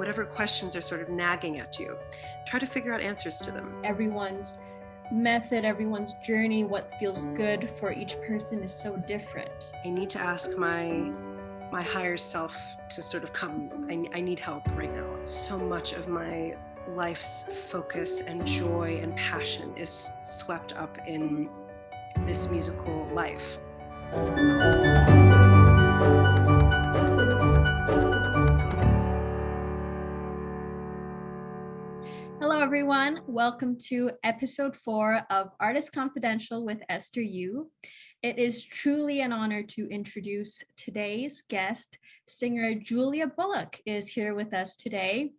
whatever questions are sort of nagging at you, try to figure out answers to them. Everyone's method, everyone's journey, what feels good for each person is so different. I need to ask my higher self to sort of come. I need help right now. So much of my life's focus and joy and passion is swept up in this musical life. Hello, everyone. Welcome to episode 4 of Artist Confidential with Esther Yoo. It is truly an honor to introduce today's guest. Singer Julia Bullock is here with us today.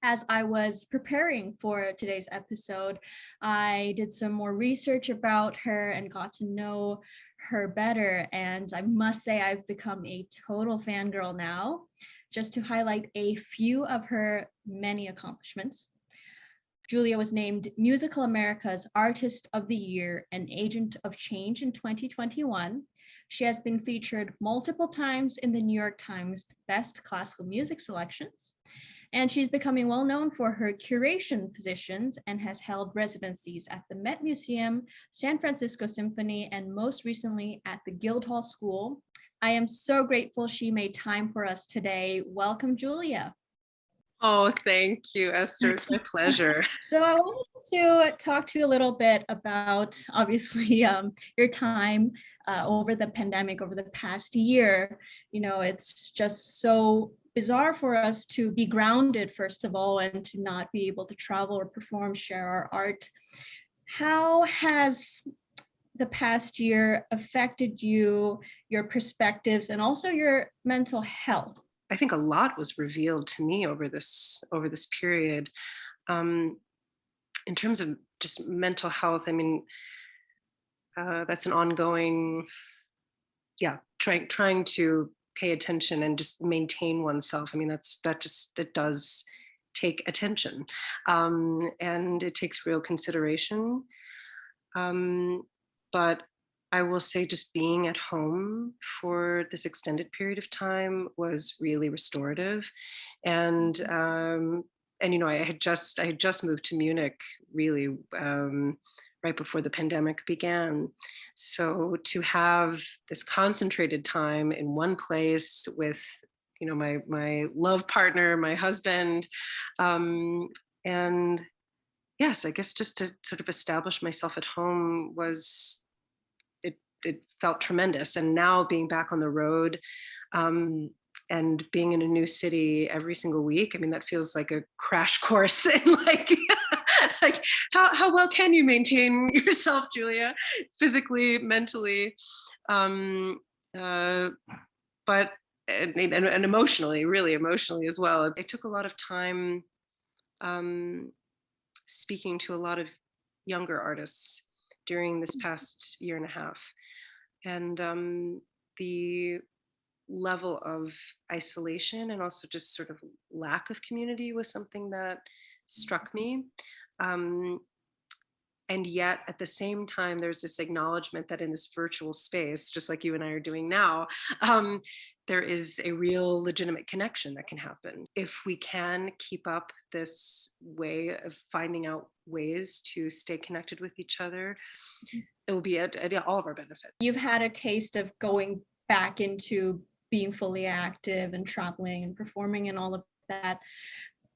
As I was preparing for today's episode, I did some more research about her and got to know her better. And I must say I've become a total fangirl now. Just to highlight a few of her many accomplishments. Julia was named Musical America's Artist of the Year and Agent of Change in 2021. She has been featured multiple times in the New York Times Best Classical Music Selections. And she's becoming well known for her curation positions and has held residencies at the Met Museum, San Francisco Symphony, and most recently at the Guildhall School. I am so grateful she made time for us today. Welcome, Julia. Oh, thank you, Esther. It's my pleasure. So I wanted to talk to you a little bit about, obviously, your time over the pandemic, over the past year. You know, it's just so bizarre for us to be grounded, first of all, and to not be able to travel or perform, share our art. How has the past year affected you, your perspectives, and also your mental health? I think a lot was revealed to me over this period. In terms of just mental health, I mean, that's an ongoing, trying to pay attention and just maintain oneself. I mean, it does take attention, and it takes real consideration. But I will say just being at home for this extended period of time was really restorative. And you know, I had just moved to Munich really right before the pandemic began. So to have this concentrated time in one place with, you know, my love partner, my husband, and yes, I guess just to sort of establish myself at home it felt tremendous. And now being back on the road and being in a new city every single week, I mean, that feels like a crash course in like how well can you maintain yourself, Julia, physically, mentally, but and emotionally, really emotionally as well. It took a lot of time speaking to a lot of younger artists during this past year and a half. And the level of isolation and also just sort of lack of community was something that struck me. And yet at the same time, there's this acknowledgement that in this virtual space, just like you and I are doing now, there is a real legitimate connection that can happen. If we can keep up this way of finding out ways to stay connected with each other, it will be at all of our benefit. You've had a taste of going back into being fully active and traveling and performing and all of that.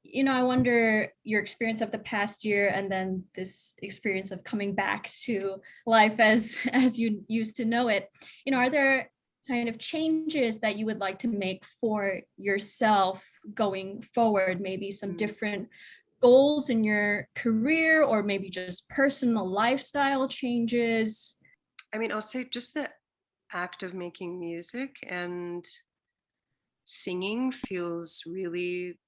You know, I wonder your experience of the past year and then this experience of coming back to life as you used to know it. You know, are there kind of changes that you would like to make for yourself going forward? Maybe some different goals in your career or maybe just personal lifestyle changes? I mean, I'll say just the act of making music and singing feels really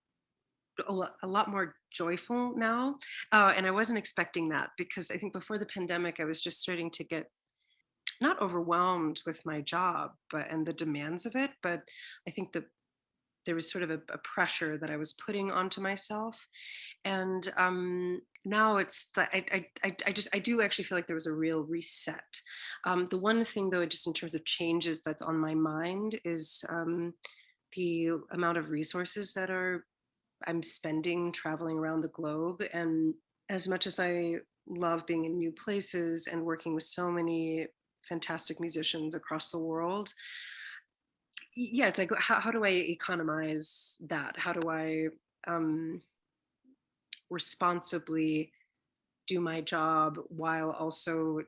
a lot more joyful now. And I wasn't expecting that because I think before the pandemic, I was just starting to get not overwhelmed with my job and the demands of it, but I think that there was sort of a pressure that I was putting onto myself. And now it's, I do actually feel like there was a real reset. The one thing though, just in terms of changes that's on my mind is the amount of resources that are I'm spending traveling around the globe. And as much as I love being in new places and working with so many fantastic musicians across the world, yeah, it's like, how do I economize that? How do I um, responsibly do my job while also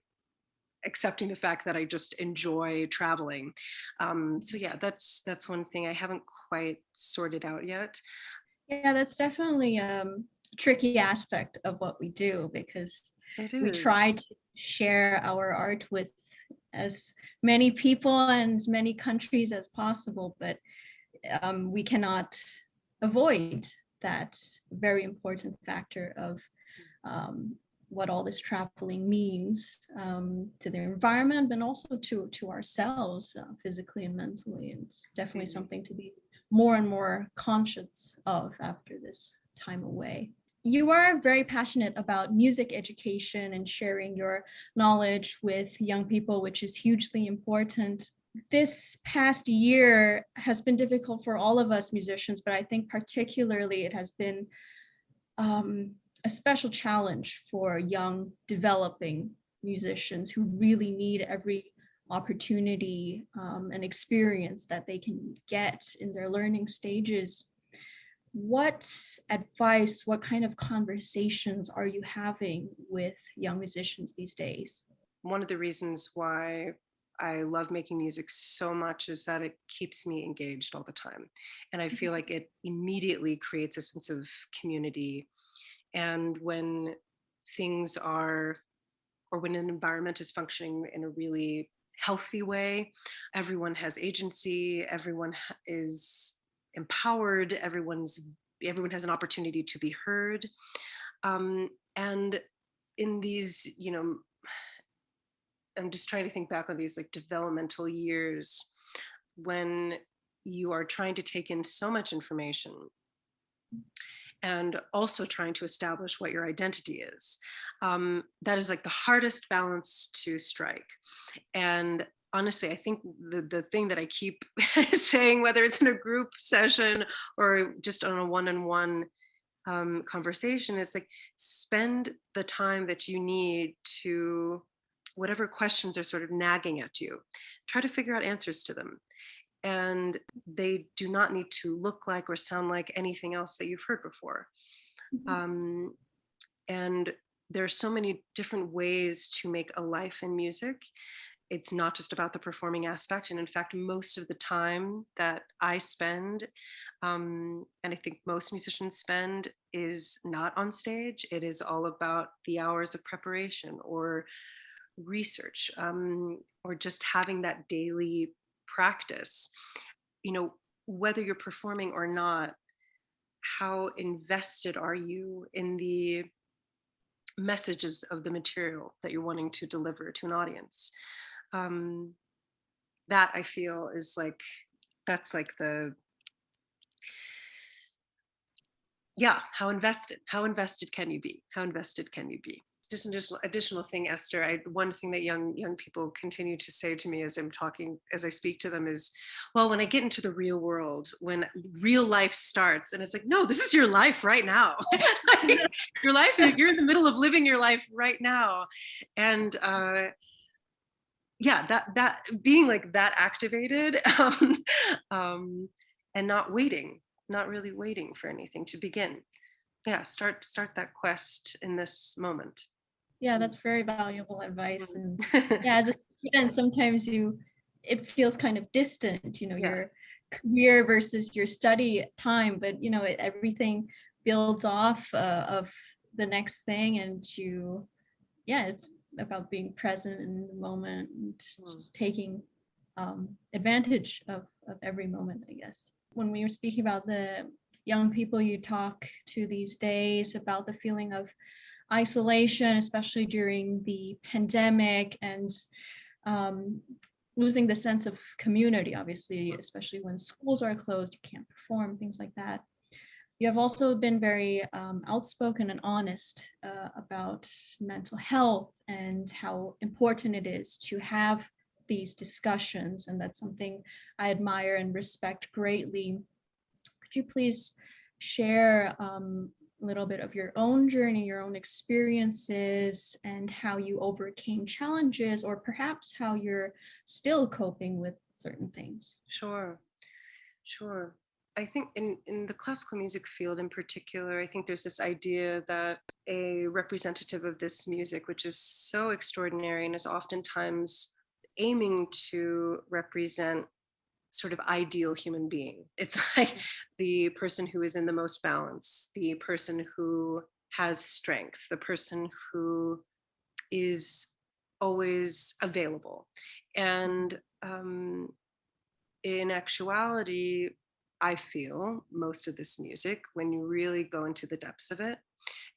accepting the fact that I just enjoy traveling? So yeah, that's one thing I haven't quite sorted out yet. Yeah, that's definitely tricky aspect of what we do, because It we is. try to share our art with as many people and as many countries as possible, but we cannot avoid that very important factor of um, what all this traveling means to the environment, but also to ourselves, physically and mentally. It's definitely Really. something to be more and more conscious of after this time away. You are very passionate about music education and sharing your knowledge with young people, which is hugely important. This past year has been difficult for all of us musicians, but I think particularly it has been um, a special challenge for young developing musicians who really need every opportunity and experience that they can get in their learning stages. What advice, what kind of conversations are you having with young musicians these days? One of the reasons why I love making music so much is that it keeps me engaged all the time. And I feel like it immediately creates a sense of community. And when things are, or when an environment is functioning in a really healthy way, everyone has agency, everyone is empowered, everyone has an opportunity to be heard. And in these, I'm just trying to think back on these like developmental years when you are trying to take in so much information and also trying to establish what your identity is. That is like the hardest balance to strike. And honestly, I think the thing that I keep saying, whether it's in a group session or just on a one-on-one conversation, is like, spend the time that you need to, whatever questions are sort of nagging at you, try to figure out answers to them. And they do not need to look like or sound like anything else that you've heard before. Um, and there are so many different ways to make a life in music. It's not just about the performing aspect. And in fact, most of the time that I spend, and I think most musicians spend, is not on stage. It is all about the hours of preparation or research, or just having that daily practice. Whether you're performing or not, how invested are you in the messages of the material that you're wanting to deliver to an audience? um, that I feel is like, that's like the, yeah, how invested can you be, how invested can you be? Just an additional thing, Esther, one thing that young people continue to say to me as I speak to them is, well, when I get into the real world, when real life starts, and it's like, no, this is your life right now. Like, your life, you're in the middle of living your life right now. And yeah, that being like that activated, um, and not really waiting for anything to begin. Yeah, start that quest in this moment. Yeah, that's very valuable advice. And Mhm. yeah, as a student, sometimes it feels kind of distant, Yeah, your career versus your study time, but everything builds off of the next thing. And yeah, it's about being present in the moment and mm, just taking advantage of every moment, I guess. When we were speaking about the young people you talk to these days, about the feeling of isolation, especially during the pandemic, and um, losing the sense of community, obviously, especially when schools are closed, you can't perform, things like that. You have also been very outspoken and honest about mental health and how important it is to have these discussions. And that's something I admire and respect greatly. Could you please share a little bit of your own journey, your own experiences, and how you overcame challenges, or perhaps how you're still coping with certain things. Sure, sure. I think in the classical music field in particular, I think there's this idea that a representative of this music, which is so extraordinary and is oftentimes aiming to represent sort of ideal human being. It's like the person who is in the most balance, the person who has strength, the person who is always available. And in actuality, I feel most of this music, when you really go into the depths of it,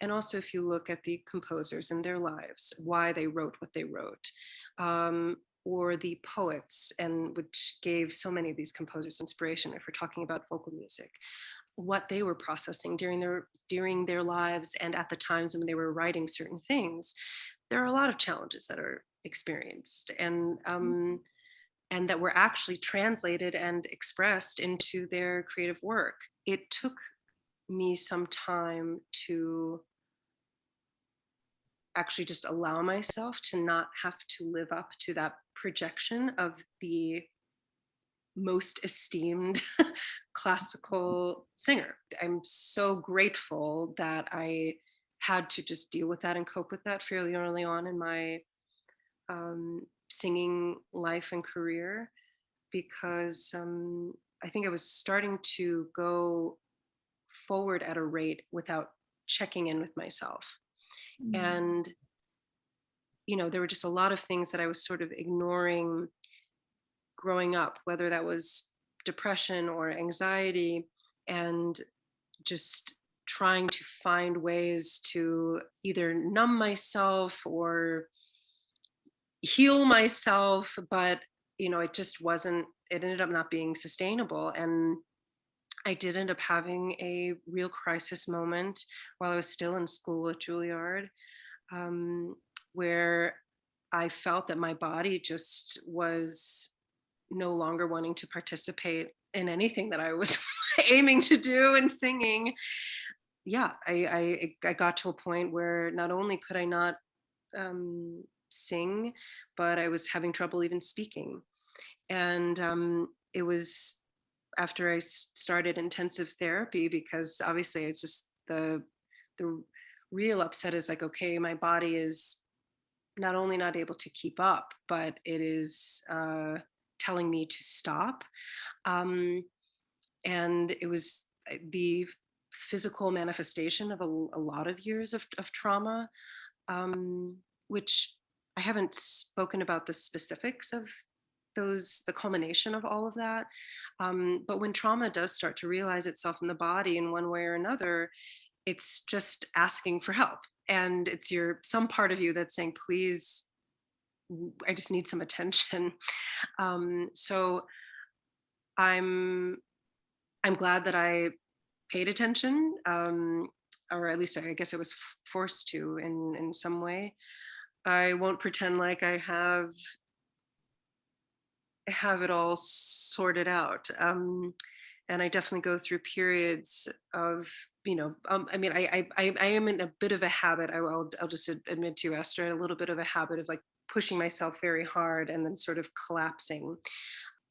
and also if you look at the composers and their lives, why they wrote what they wrote, or the poets, and which gave so many of these composers inspiration, if we're talking about vocal music, what they were processing during their lives and at the times when they were writing certain things, there are a lot of challenges that are experienced, and that were actually translated and expressed into their creative work. It took me some time to actually just allow myself to not have to live up to that projection of the most esteemed classical singer. I'm so grateful that I had to just deal with that and cope with that fairly early on in my singing life and career, because I think I was starting to go forward at a rate without checking in with myself. And, there were just a lot of things that I was sort of ignoring growing up, whether that was depression or anxiety, and just trying to find ways to either numb myself or heal myself. But it just wasn't, it ended up not being sustainable. And I did end up having a real crisis moment while I was still in school at Juilliard, where I felt that my body just was no longer wanting to participate in anything that I was aiming to do in singing. Yeah, I got to a point where not only could I not sing, but I was having trouble even speaking. And it was after I started intensive therapy, because obviously it's just the real upset is like, okay, my body is not only not able to keep up, but it is telling me to stop. And it was the physical manifestation of a lot of years of trauma, which I haven't spoken about the specifics of the culmination of all of that. But when trauma does start to realize itself in the body in one way or another, it's just asking for help. And it's some part of you that's saying, please, I just need some attention. So I'm glad that I paid attention, or at least I guess I was forced to in some way. I won't pretend like I have it all sorted out. And I definitely go through periods of, I mean, I am in a bit of a habit. I'll just admit to you, Esther, a little bit of a habit of like pushing myself very hard and then sort of collapsing.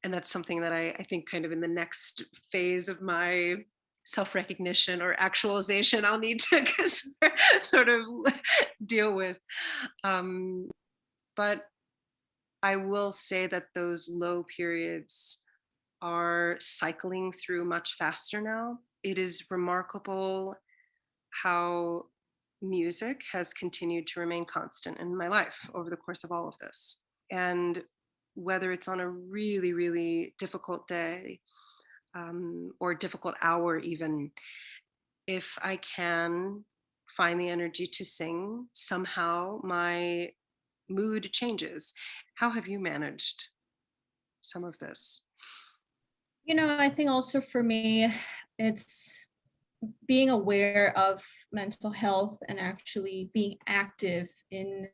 And that's something that I think kind of in the next phase of my self-recognition or actualization, I'll need to sort of deal with. But I will say that those low periods are cycling through much faster now. It is remarkable how music has continued to remain constant in my life over the course of all of this. And whether it's on a really, really difficult day, or difficult hour, even, if I can find the energy to sing, somehow my mood changes. How have you managed some of this? I think also for me, it's being aware of mental health and actually being active in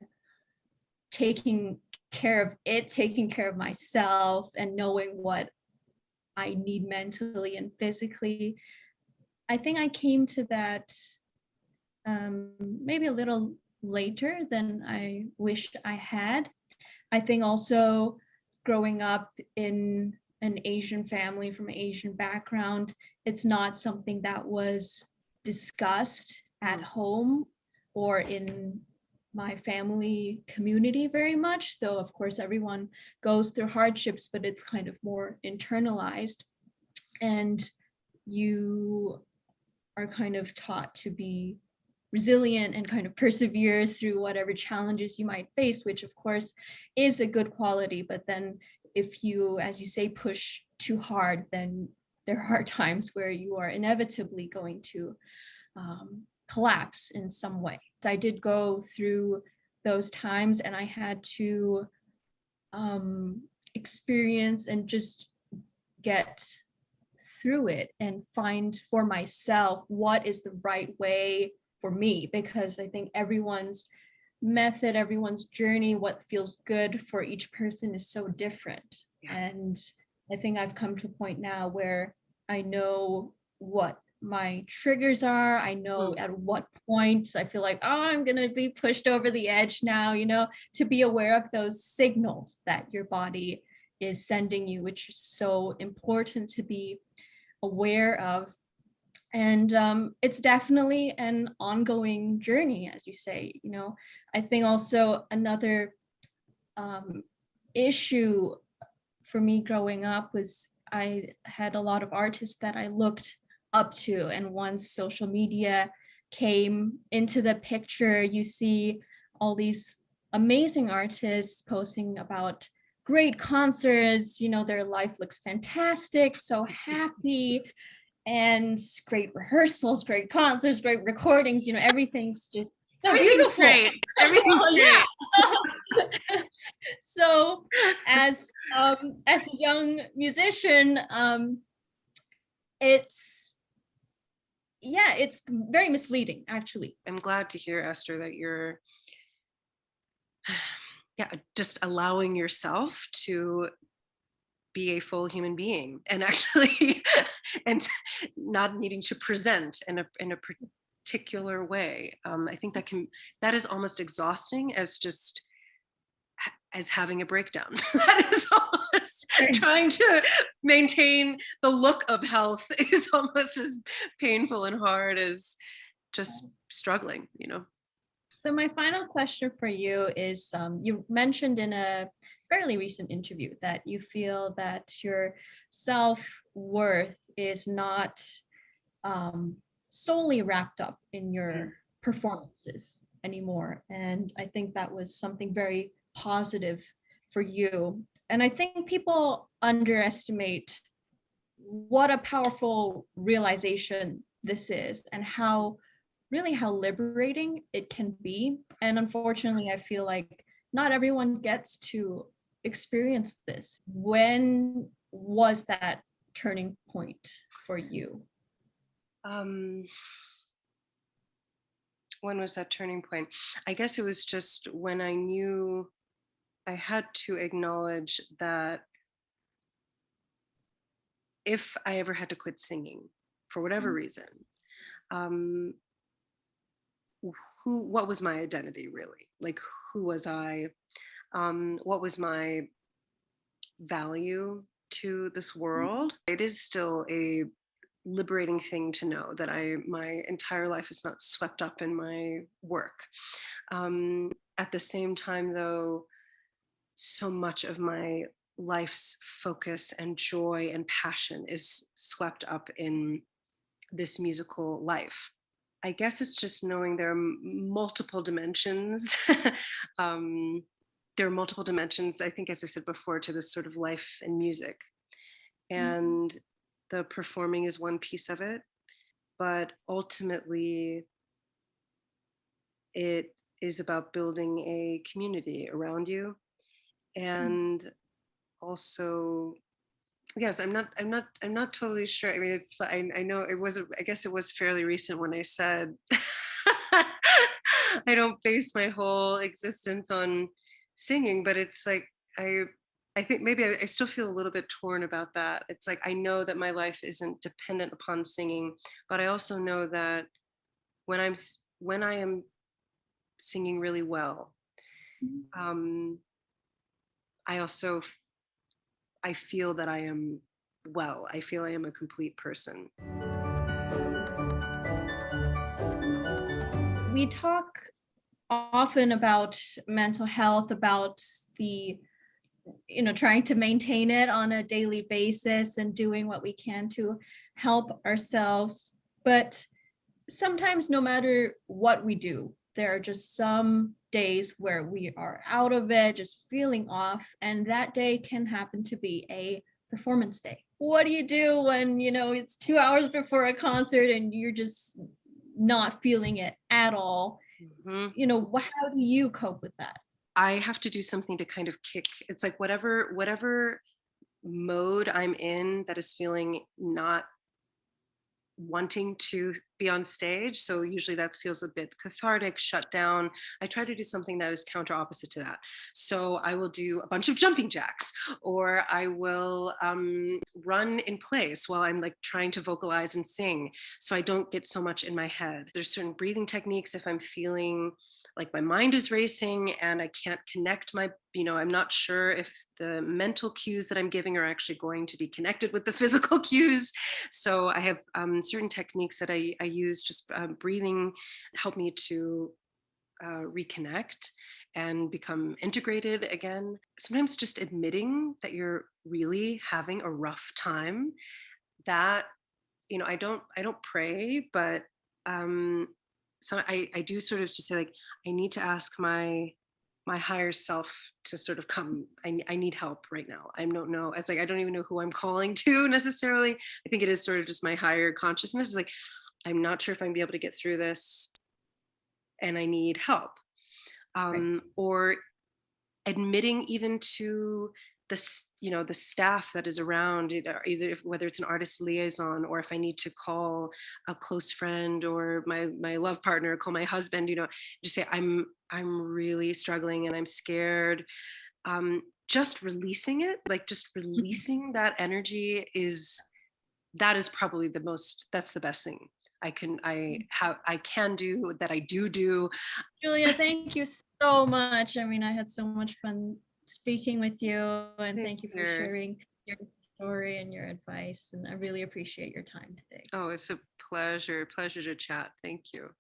taking care of myself and knowing what I need mentally and physically. I think I came to that maybe a little later than I wished I had. I think also growing up in an Asian family from an Asian background, it's not something that was discussed at home or in my family community very much, though of course everyone goes through hardships, but it's kind of more internalized. And you are kind of taught to be resilient and kind of persevere through whatever challenges you might face, which of course is a good quality. But then if you, as you say, push too hard, then there are times where you are inevitably going to collapse in some way. So I did go through those times, and I had to experience and just get through it and find for myself what is the right way for me, because I think everyone's method, everyone's journey, what feels good for each person is so different. Yeah. And I think I've come to a point now where I know what my triggers are. I know at what point I feel like, oh, I'm going to be pushed over the edge now, you know, to be aware of those signals that your body is sending you, which is so important to be aware of. And it's definitely an ongoing journey, as you say. You know, I think also another issue for me growing up was I had a lot of artists that I looked up to, and once social media came into the picture, you see all these amazing artists posting about great concerts, you know, their life looks fantastic, so happy, and great rehearsals, great concerts, great recordings, you know, everything's just so beautiful. Great. Everything's great. So as a young musician, it's very misleading, actually. I'm glad to hear, Esther, that you're just allowing yourself to be a full human being and actually and not needing to present in a particular way. I think that is almost exhausting as having a breakdown. That is almost trying to maintain the look of health is almost as painful and hard as just struggling, you know. So my final question for you is, you mentioned in a fairly recent interview that you feel that your self-worth is not solely wrapped up in your performances anymore. And I think that was something very positive for you. And I think people underestimate what a powerful realization this is and how liberating it can be. And unfortunately, I feel like not everyone gets to experience this. When was that turning point for you? When was that turning point? I guess it was just when I knew I had to acknowledge that if I ever had to quit singing for whatever reason, what was my identity really? Like, who was I? What was my value to this world? It is still a liberating thing to know that my entire life is not swept up in my work. At the same time, though, so much of my life's focus and joy and passion is swept up in this musical life. I guess it's just knowing there are multiple dimensions. There are multiple dimensions, I think, as I said before, to this sort of life and music. And the performing is one piece of it, but ultimately it is about building a community around you. And also, yes, I'm not totally sure. I mean, I know I guess it was fairly recent when I said I don't base my whole existence on singing, but it's like I think maybe I still feel a little bit torn about that. It's like I know that my life isn't dependent upon singing, but I also know that when I am singing really well, Mhm. um, I also I feel that I am well. I feel I am a complete person. We talk often about mental health, about the trying to maintain it on a daily basis and doing what we can to help ourselves. But sometimes, no matter what we do, there are just some days where we are out of it, just feeling off, and that day can happen to be a performance day. What do you do when it's 2 hours before a concert and you're just not feeling it at all? Mhm. How do you cope with that? I have to do something to kind of kick. It's like whatever mode I'm in that is feeling not wanting to be on stage. So usually that feels a bit cathartic, shut down. I try to do something that is counter opposite to that. So I will do a bunch of jumping jacks, or I will run in place while I'm like trying to vocalize and sing. So I don't get so much in my head. There's certain breathing techniques if I'm feeling like my mind is racing and I can't connect I'm not sure if the mental cues that I'm giving are actually going to be connected with the physical cues. So I have certain techniques that I use, just breathing, help me to reconnect and become integrated again. Sometimes just admitting that you're really having a rough time. That I don't pray, but um, so I do sort of just say like I need to ask my higher self to sort of come. I need help right now. I don't know. It's like I don't even know who I'm calling to necessarily. I think it is sort of just my higher consciousness. It's like I'm not sure if I'm gonna be able to get through this, and I need help. Right. Or admitting even to the staff that is around, either whether it's an artist liaison, or if I need to call a close friend or my love partner, call my husband, just say I'm really struggling and I'm scared. Just releasing it, like just Mhm. releasing that energy, that is probably that's the best thing I can do, that I do. Julia, thank you so much. I mean, I had so much fun speaking with you, and Same thank you for here. sharing your story and your advice. And I really appreciate your time today. Oh, it's a pleasure to chat. Thank you.